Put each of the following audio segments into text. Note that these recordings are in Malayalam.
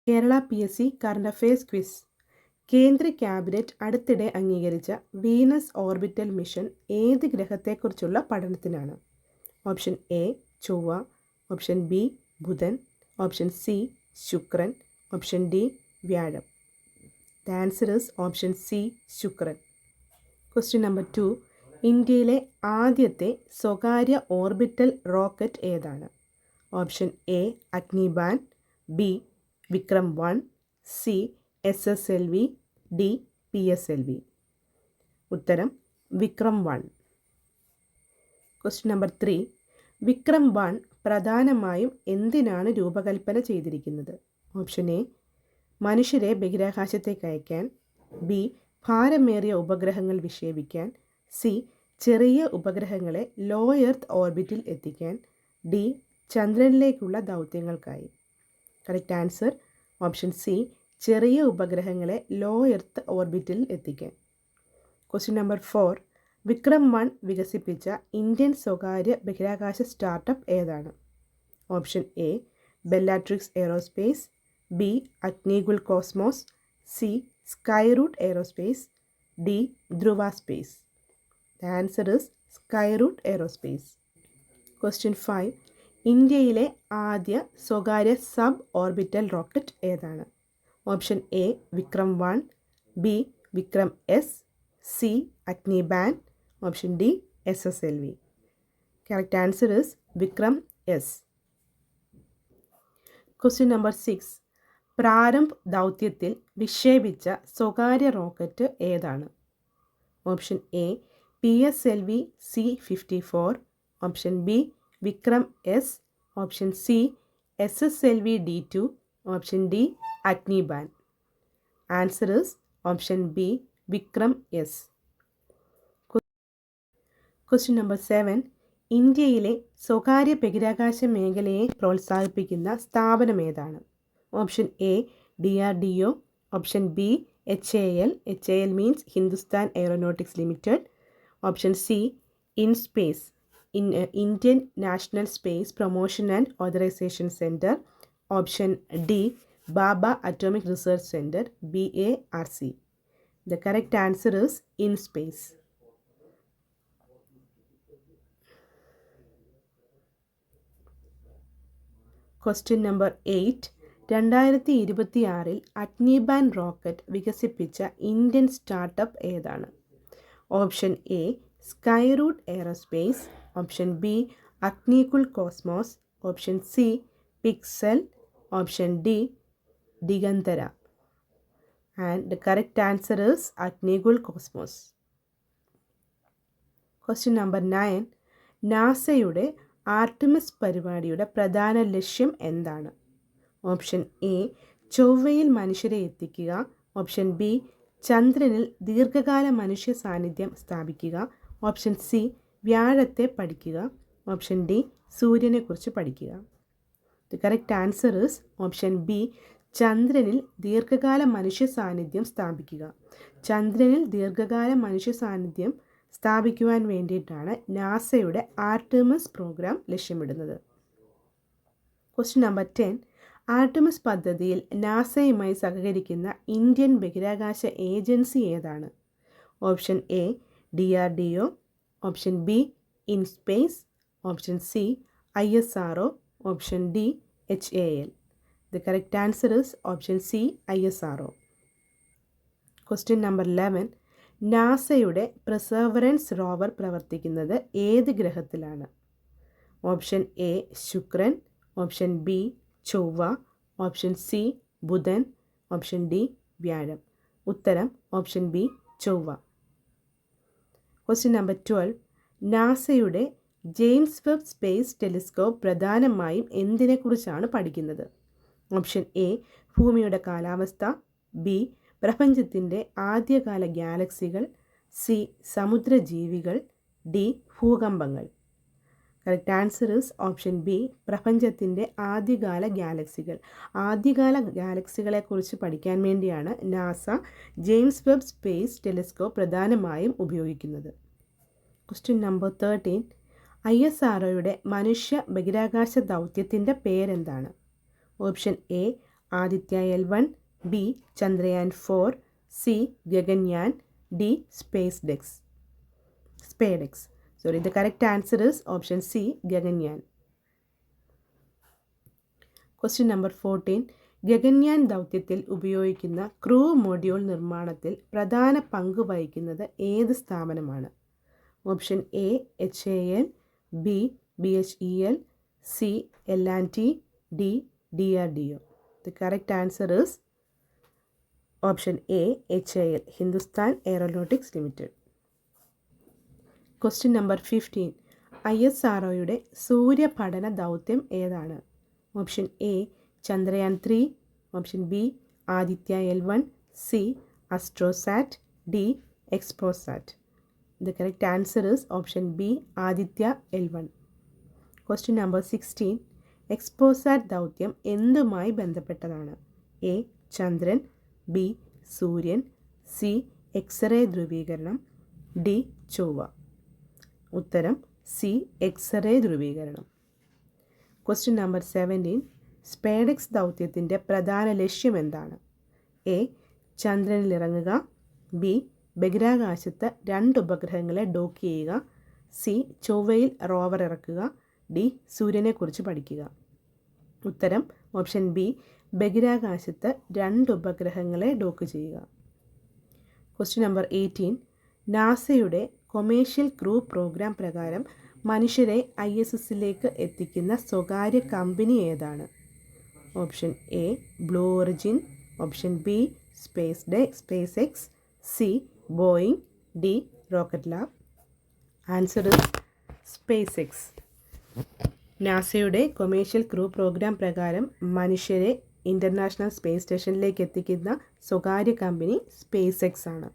Kerala PSC current affairs quiz. കേന്ദ്ര ക്യാബിനറ്റ് അടുത്തിടെ അംഗീകരിച്ച വീനസ് ഓർബിറ്റൽ മിഷൻ ഏത് ഗ്രഹത്തെക്കുറിച്ചുള്ള പഠനത്തിനാണ്? ഓപ്ഷൻ എ ചൊവ്വ, ഓപ്ഷൻ ബി ബുധൻ, ഓപ്ഷൻ സി ശുക്രൻ, ഓപ്ഷൻ ഡി വ്യാഴം. The answer is option C ശുക്രൻ. Question number 2. ഇന്ത്യയിലെ ആദ്യത്തെ സ്വകാര്യ ഓർബിറ്റൽ റോക്കറ്റ് ഏതാണ്? Option A Agnibaan, B Vikram 1, C SSLV, D PSLV. ഉത്തരം വിക്രം 1. Question number 3. വിക്രം 1 പ്രധാനമായും എന്തിനാണ് രൂപകൽപ്പന ചെയ്തിരിക്കുന്നത്? ഓപ്ഷൻ എ മനുഷ്യരെ ബഹിരാകാശത്തേക്ക് അയക്കാൻ, ബി ഭാരമേറിയ ഉപഗ്രഹങ്ങൾ വിക്ഷേപിക്കാൻ, സി ചെറിയ ഉപഗ്രഹങ്ങളെ ലോ എർത്ത് ഓർബിറ്റിൽ എത്തിക്കാൻ, ഡി ചന്ദ്രനിലേക്കുള്ള ദൗത്യങ്ങൾക്കായി. കറക്റ്റ് ആൻസർ ഓപ്ഷൻ സി ചെറിയ ഉപഗ്രഹങ്ങളെ ലോ എർത്ത് ഓർബിറ്റിൽ എത്തിക്കാൻ. Question number 4. വിക്രം 1 വികസിപ്പിച്ച ഇന്ത്യൻ സ്വകാര്യ ബഹിരാകാശ സ്റ്റാർട്ടപ്പ് ഏതാണ്? Option A Bellatrix Aerospace, B Agnikul cosmos, C Skyroot Aerospace, D Dhruva space. The answer is Skyroot Aerospace. Question 5. ഇന്ത്യയിലെ ആദ്യ സ്വകാര്യ സബ് ഓർബിറ്റൽ റോക്കറ്റ് ഏതാണ്? Option A Vikram 1, B Vikram S, C Agnibaan, option D SSLV. Correct answer is Vikram S. Question number 6. Prarambh ദൗത്യത്തിൽ വിക്ഷേപിച്ച സ്വകാര്യ റോക്കറ്റ് ഏതാണ്? Option A PSLV C-54, option B Vikram S, option C SSLV D2, option D Agnibaan. Answer is option B Vikram S. Question number 7. ഇന്ത്യയിലെ സ്വകാര്യ ബഹിരാകാശ മേഖലയെ പ്രോത്സാഹിപ്പിക്കുന്ന സ്ഥാപനം ഏതാണ്? Option A DRDO, option B HAL, HAL means Hindustan Aeronautics Limited, option C InSpace, Indian national space promotion and authorisation centre, option D Bhabha atomic research centre BARC. The correct answer is InSpace. Question number 8. 2026 Agnibaan rocket വികസിപ്പിച്ച ഇന്ത്യൻ സ്റ്റാർട്ടപ്പ് ഏതാണ്? Option A Skyroot Aerospace, option B Agnikul Cosmos, option C Pixxel, option D Digantara. And the correct answer is Agnikul cosmos. Question number 9. നാസയുടെ ആർട്ടിമിസ് പരിപാടിയുടെ പ്രധാന ലക്ഷ്യം എന്താണ്? ഓപ്ഷൻ എ ചൊവ്വയിൽ മനുഷ്യരെ എത്തിക്കുക, ഓപ്ഷൻ ബി ചന്ദ്രനിൽ ദീർഘകാല മനുഷ്യ സാന്നിധ്യം സ്ഥാപിക്കുക, ഓപ്ഷൻ സി വ്യാഴത്തെ പഠിക്കുക, ഓപ്ഷൻ ഡി സൂര്യനെക്കുറിച്ച് പഠിക്കുക. The correct answer is option B ചന്ദ്രനിൽ ദീർഘകാല മനുഷ്യ സാന്നിധ്യം സ്ഥാപിക്കുക. ചന്ദ്രനിൽ ദീർഘകാല മനുഷ്യ സാന്നിധ്യം സ്ഥാപിക്കുവാൻ വേണ്ടിയിട്ടാണ് നാസയുടെ ആർട്ടിമിസ് പ്രോഗ്രാം ലക്ഷ്യമിടുന്നത്. Question number 10. ആർട്ടിമിസ് പദ്ധതിയിൽ നാസയുമായി സഹകരിക്കുന്ന ഇന്ത്യൻ ബഹിരാകാശ ഏജൻസി ഏതാണ്? Option A DRDO, option B IN-SPACe, option C ISRO, option D HAL. The correct answer is option C ISRO. Question number 11. നാസയുടെ പെർസെവറൻസ് റോവർ പ്രവർത്തിക്കുന്നത് ഏത് ഗ്രഹത്തിലാണ്? ഓപ്ഷൻ എ ശുക്രൻ, ഓപ്ഷൻ ബി ചൊവ്വ, ഓപ്ഷൻ സി ബുധൻ, ഓപ്ഷൻ ഡി വ്യാഴം. ഉത്തരം ഓപ്ഷൻ ബി ചൊവ്വ. Question number 12. നാസയുടെ ജെയിംസ് വെബ് സ്പേസ് ടെലിസ്കോപ്പ് പ്രധാനമായും എന്തിനെക്കുറിച്ചാണ് പഠിക്കുന്നത്? ഓപ്ഷൻ എ ഭൂമിയുടെ കാലാവസ്ഥ, ബി പ്രപഞ്ചത്തിൻ്റെ ആദ്യകാല ഗാലക്സികൾ, സി സമുദ്രജീവികൾ, ഡി ഭൂകമ്പങ്ങൾ. Correct answer is option B പ്രപഞ്ചത്തിൻ്റെ ആദ്യകാല ഗാലക്സികൾ. ആദ്യകാല ഗാലക്സികളെക്കുറിച്ച് പഠിക്കാൻ വേണ്ടിയാണ് NASA James Webb space telescope പ്രധാനമായും ഉപയോഗിക്കുന്നത്. Question number 13. ISROയുടെ മനുഷ്യ ബഹിരാകാശ ദൗത്യത്തിൻ്റെ പേരെന്താണ്? Option A Aditya L1, B Chandrayaan 4, C Gaganyaan, D SpaDeX. The correct answer is option C Gaganyaan. Question number 14. Gaganyaan ദൗത്യത്തിൽ ഉപയോഗിക്കുന്ന ക്രൂ മൊഡ്യൂൾ നിർമ്മാണത്തിൽ പ്രധാന പങ്ക് വഹിക്കുന്നത് ഏത് സ്ഥാപനമാണ്? Option A HAL, B BHEL, C L&T, D DRDO. The correct answer is option A HAL, Hindustan Aeronautics limited. Question number 15. ISROയുടെ സൂര്യപഠന ദൗത്യം ഏതാണ്? Option A Chandrayaan 3, option B Aditya L1, C അസ്ട്രോസാറ്റ്, D XPoSat. The correct answer is option B Aditya L1. Question number 16. XPoSat ദൗത്യം എന്തുമായി ബന്ധപ്പെട്ടതാണ്? എ ചന്ദ്രൻ, ബി സൂര്യൻ, സി എക്സ്റേ ധ്രുവീകരണം, ഡി ചൊവ്വ. ഉത്തരം സി എക്സ്റേ ധ്രുവീകരണം. Question number 17. സ്പേഡെക്സ് ദൗത്യത്തിൻ്റെ പ്രധാന ലക്ഷ്യം എന്താണ്? എ ചന്ദ്രനിൽ ഇറങ്ങുക, ബി ബഹിരാകാശത്ത് 2 ഉപഗ്രഹങ്ങളെ ഡോക്ക് ചെയ്യുക, സി ചൊവ്വയിൽ റോവർ ഇറക്കുക, ഡി സൂര്യനെക്കുറിച്ച് പഠിക്കുക. ഉത്തരം ഓപ്ഷൻ ബി ബഹിരാകാശത്ത് 2 ഉപഗ്രഹങ്ങളെ ഡോക്ക് ചെയ്യുക. Question number 18. നാസയുടെ കൊമേഴ്ഷ്യൽ ക്രൂ പ്രോഗ്രാം പ്രകാരം മനുഷ്യരെ ISSലേക്ക് എത്തിക്കുന്ന സ്വകാര്യ കമ്പനി ഏതാണ്? Option A Blue Origin, option B Space X, C Boeing, D Rocket Lab. Answer is Space X. നാസയുടെ കൊമേഴ്ഷ്യൽ ക്രൂ പ്രോഗ്രാം പ്രകാരം മനുഷ്യരെ ഇൻ്റർനാഷണൽ സ്പേസ് സ്റ്റേഷനിലേക്ക് എത്തിക്കുന്ന സ്വകാര്യ കമ്പനി സ്പേസ് എക്സ് ആണ്.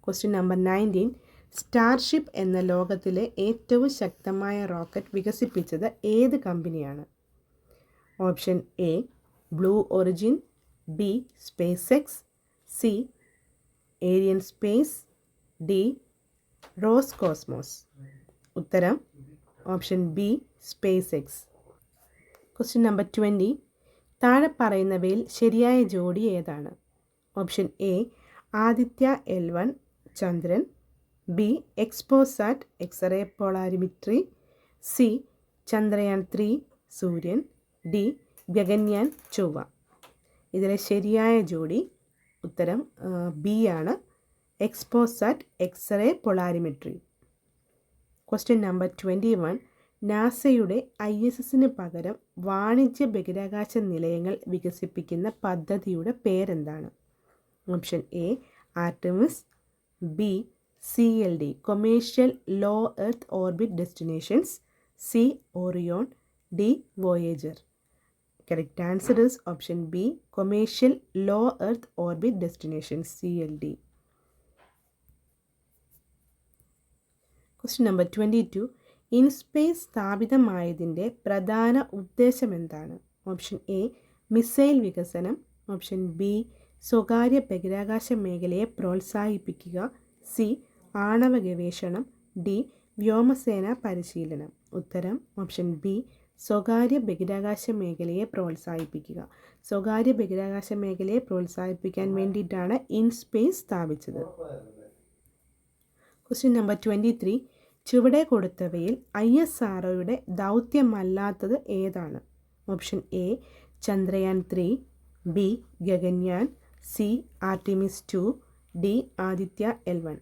Question number 19. സ്റ്റാർഷിപ്പ് എന്ന ലോകത്തിലെ ഏറ്റവും ശക്തമായ റോക്കറ്റ് വികസിപ്പിച്ചത് ഏത് കമ്പനിയാണ്? Option A Blue Origin, B Space X, C Arianespace, D Roscosmos. ഉത്തരം option B Space X. Question number 20. താഴെ പറയുന്നവയിൽ ശരിയായ ജോഡി ഏതാണ്? ഓപ്ഷൻ എ ആദിത്യ L1 ചന്ദ്രൻ, B XPoSat X-ray polarimetry, C Chandrayaan 3 സൂര്യൻ, ഡി ഗഗൻയാൻ ചൊവ്വ. ഇതിലെ ശരിയായ ജോഡി ഉത്തരം ബി ആണ്, XPoSat X-ray polarimetry. Question number 21. നാസയുടെ ISSന് പകരം വാണിജ്യ ബഹിരാകാശ നിലയങ്ങൾ വികസിപ്പിക്കുന്ന പദ്ധതിയുടെ പേരെന്താണ്? Option A Artemis, B CLD commercial low earth orbit destinations, C Orion, D Voyager. Correct answer is option B commercial low earth orbit destinations CLD. Question number 22. INSPACe സ്ഥാപിതമായതിൻ്റെ പ്രധാന ഉദ്ദേശം എന്താണ്? ഓപ്ഷൻ എ മിസൈൽ വികസനം, ഓപ്ഷൻ ബി സ്വകാര്യ ബഹിരാകാശ മേഖലയെ പ്രോത്സാഹിപ്പിക്കുക, സി ആണവ ഗവേഷണം, ഡി വ്യോമസേന പരിശീലനം. ഉത്തരം ഓപ്ഷൻ ബി സ്വകാര്യ ബഹിരാകാശ മേഖലയെ പ്രോത്സാഹിപ്പിക്കുക. സ്വകാര്യ ബഹിരാകാശ മേഖലയെ പ്രോത്സാഹിപ്പിക്കാൻ വേണ്ടിയിട്ടാണ് ഇൻസ്പേസ് സ്ഥാപിച്ചത്. Question number 23. ചുവടെ കൊടുത്തവയിൽ ISROയുടെ ദൗത്യമല്ലാത്തത് ഏതാണ്? Option A Chandrayaan 3, B Gaganyaan, C Artemis 2, D Aditya L1.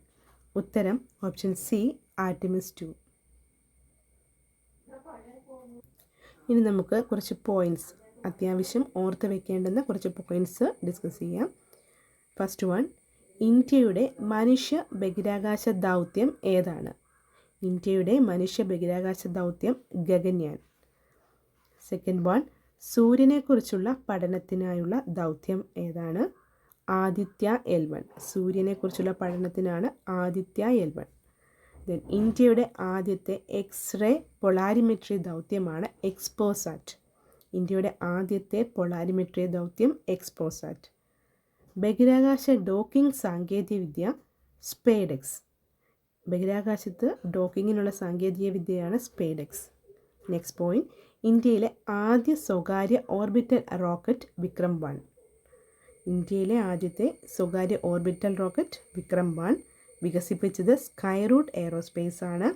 ഉത്തരം ഓപ്ഷൻ സി ആർട്ടിമിസ് 2. ഇനി നമുക്ക് കുറച്ച് പോയിൻറ്റ്സ്, അത്യാവശ്യം ഓർത്ത് വെക്കേണ്ടുന്ന കുറച്ച് പോയിൻറ്റ്സ് ഡിസ്കസ് ചെയ്യാം. ഫസ്റ്റ് വൺ, ഇന്ത്യയുടെ മനുഷ്യ ബഹിരാകാശ ദൗത്യം ഏതാണ്? ഇന്ത്യയുടെ മനുഷ്യ ബഹിരാകാശ ദൗത്യം ഗഗൻയാൻ. സെക്കൻഡ് വൺ, സൂര്യനെക്കുറിച്ചുള്ള പഠനത്തിനായുള്ള ദൗത്യം ഏതാണ്? ആദിത്യ L1. സൂര്യനെക്കുറിച്ചുള്ള പഠനത്തിനാണ് ആദിത്യ L1. ദെൻ ഇന്ത്യയുടെ ആദ്യത്തെ എക്സ്റേ പൊളാരിമെട്രി ദൗത്യമാണ് എക്സ്പോസാറ്റ്. ഇന്ത്യയുടെ ആദ്യത്തെ പൊളാരിമെട്രി ദൗത്യം എക്സ്പോസാറ്റ്. ബഹിരാകാശ ഡോക്കിംഗ് സാങ്കേതികവിദ്യ സ്പേഡെക്സ്. ബഹിരാകാശത്ത് ഡോക്കിങ്ങിനുള്ള സാങ്കേതികവിദ്യയാണ് സ്പേഡെക്സ്. നെക്സ്റ്റ് പോയിൻറ്റ്, ഇന്ത്യയിലെ ആദ്യ സ്വകാര്യ ഓർബിറ്റൽ റോക്കറ്റ് വിക്രം 1. ഇന്ത്യയിലെ ആദ്യത്തെ സ്വകാര്യ ഓർബിറ്റൽ റോക്കറ്റ് വിക്രം-1 വികസിപ്പിച്ചത് സ്കൈറൂട്ട് എയറോസ്പേസ് ആണ്.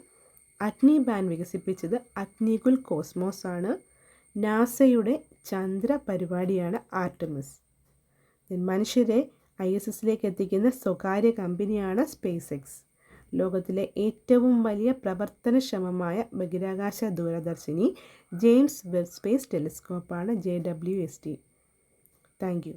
അഗ്നിബാൻ വികസിപ്പിച്ചത് അഗ്നികുൽ കോസ്മോസ് ആണ്. നാസയുടെ ചന്ദ്ര പരിപാടിയാണ് ആർടെമിസ്. മനുഷ്യരെ ISSലേക്ക് എത്തിക്കുന്ന സ്വകാര്യ കമ്പനിയാണ് സ്പേസ് എക്സ്. ലോകത്തിലെ ഏറ്റവും വലിയ പ്രവർത്തനക്ഷമമായ ബഹിരാകാശ ദൂരദർശിനി ജെയിംസ് വെബ് സ്പേസ് ടെലിസ്കോപ്പാണ് JWST. Thank U.